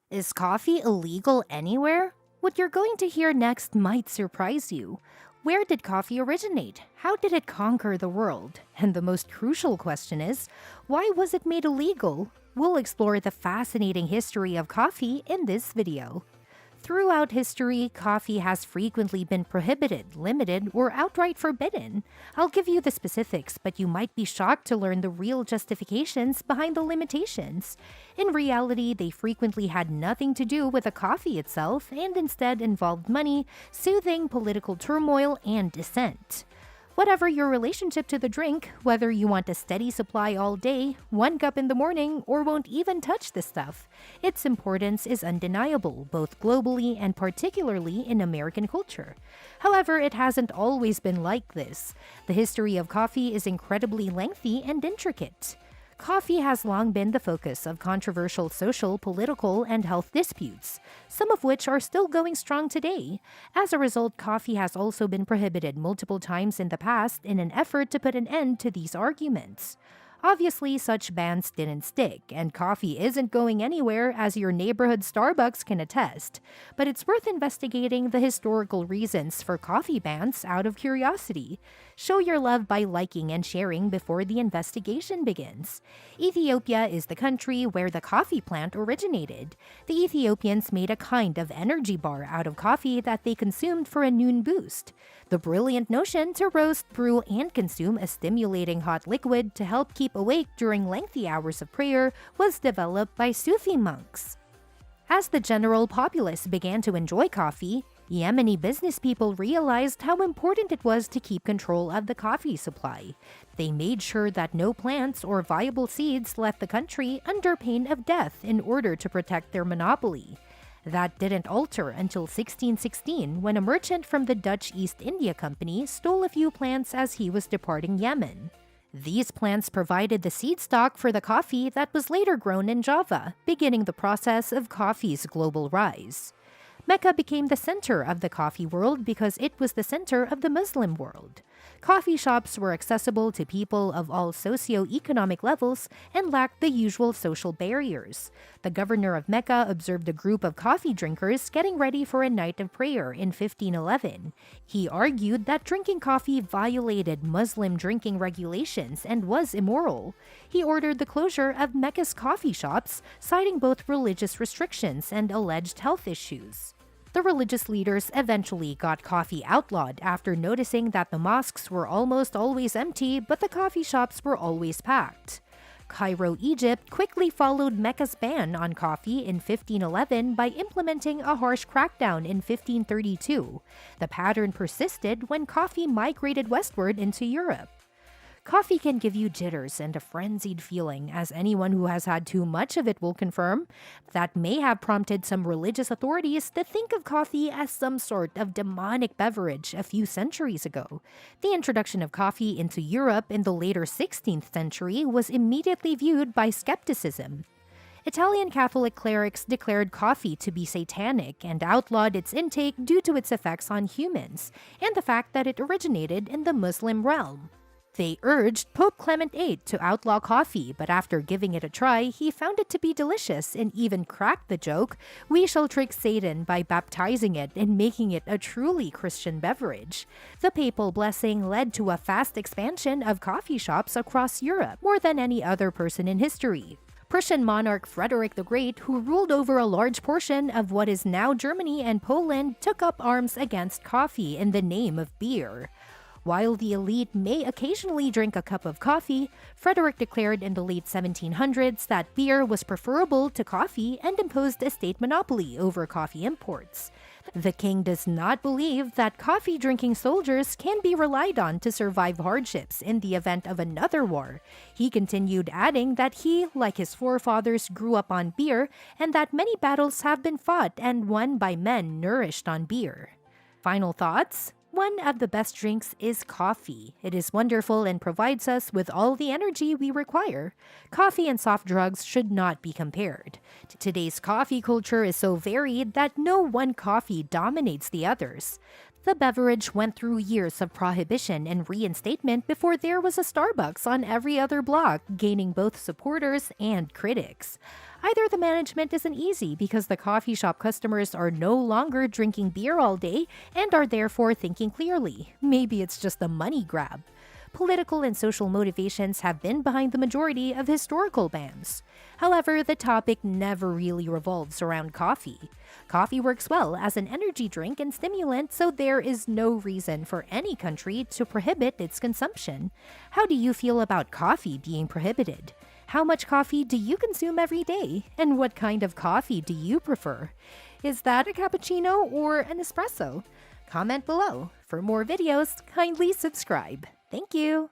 Is coffee illegal anywhere? What you're going to hear next might surprise you. Where did coffee originate? How did it conquer the world? And the most crucial question is, why was it made illegal? We'll explore the fascinating history of coffee in this video. Throughout history, coffee has frequently been prohibited, limited, or outright forbidden. I'll give you the specifics, but you might be shocked to learn the real justifications behind the limitations. In reality, they frequently had nothing to do with the coffee itself and instead involved money, soothing political turmoil, and dissent. Whatever your relationship to the drink, whether you want a steady supply all day, one cup in the morning, or won't even touch the stuff, its importance is undeniable, both globally and particularly in American culture. However, it hasn't always been like this. The history of coffee is incredibly lengthy and intricate. Coffee has long been the focus of controversial social, political, and health disputes, some of which are still going strong today. As a result, coffee has also been prohibited multiple times in the past in an effort to put an end to these arguments. Obviously, such bans didn't stick, and coffee isn't going anywhere, as your neighborhood Starbucks can attest. But it's worth investigating the historical reasons for coffee bans out of curiosity. Show your love by liking and sharing before the investigation begins. Ethiopia is the country where the coffee plant originated. The Ethiopians made a kind of energy bar out of coffee that they consumed for a noon boost. The brilliant notion to roast, brew, and consume a stimulating hot liquid to help keep awake during lengthy hours of prayer was developed by Sufi monks. As the general populace began to enjoy coffee, Yemeni business people realized how important it was to keep control of the coffee supply. They made sure that no plants or viable seeds left the country under pain of death in order to protect their monopoly. That didn't alter until 1616, when a merchant from the Dutch East India Company stole a few plants as he was departing Yemen. These plants provided the seed stock for the coffee that was later grown in Java, beginning the process of coffee's global rise. Mecca became the center of the coffee world because it was the center of the Muslim world. Coffee shops were accessible to people of all socio-economic levels and lacked the usual social barriers. The governor of Mecca observed a group of coffee drinkers getting ready for a night of prayer in 1511. He argued that drinking coffee violated Muslim drinking regulations and was immoral. He ordered the closure of Mecca's coffee shops, citing both religious restrictions and alleged health issues. The religious leaders eventually got coffee outlawed after noticing that the mosques were almost always empty, but the coffee shops were always packed. Cairo, Egypt quickly followed Mecca's ban on coffee in 1511 by implementing a harsh crackdown in 1532. The pattern persisted when coffee migrated westward into Europe. Coffee can give you jitters and a frenzied feeling, as anyone who has had too much of it will confirm. That may have prompted some religious authorities to think of coffee as some sort of demonic beverage a few centuries ago. The introduction of coffee into Europe in the later 16th century was immediately viewed by skepticism. Italian Catholic clerics declared coffee to be satanic and outlawed its intake due to its effects on humans, and the fact that it originated in the Muslim realm. They urged Pope Clement VIII to outlaw coffee, but after giving it a try, he found it to be delicious and even cracked the joke, "We shall trick Satan by baptizing it and making it a truly Christian beverage." The papal blessing led to a fast expansion of coffee shops across Europe, more than any other person in history. Prussian monarch Frederick the Great, who ruled over a large portion of what is now Germany and Poland, took up arms against coffee in the name of beer. While the elite may occasionally drink a cup of coffee, Frederick declared in the late 1700s that beer was preferable to coffee and imposed a state monopoly over coffee imports. The king does not believe that coffee-drinking soldiers can be relied on to survive hardships in the event of another war. He continued, adding that he, like his forefathers, grew up on beer and that many battles have been fought and won by men nourished on beer. Final thoughts? One of the best drinks is coffee. It is wonderful and provides us with all the energy we require. Coffee and soft drugs should not be compared. Today's coffee culture is so varied that no one coffee dominates the others. The beverage went through years of prohibition and reinstatement before there was a Starbucks on every other block, gaining both supporters and critics. Either the management isn't easy because the coffee shop customers are no longer drinking beer all day and are therefore thinking clearly. Maybe it's just a money grab. Political and social motivations have been behind the majority of historical bans. However, the topic never really revolves around coffee. Coffee works well as an energy drink and stimulant, so there is no reason for any country to prohibit its consumption. How do you feel about coffee being prohibited? How much coffee do you consume every day? And what kind of coffee do you prefer? Is that a cappuccino or an espresso? Comment below. For more videos, kindly subscribe. Thank you.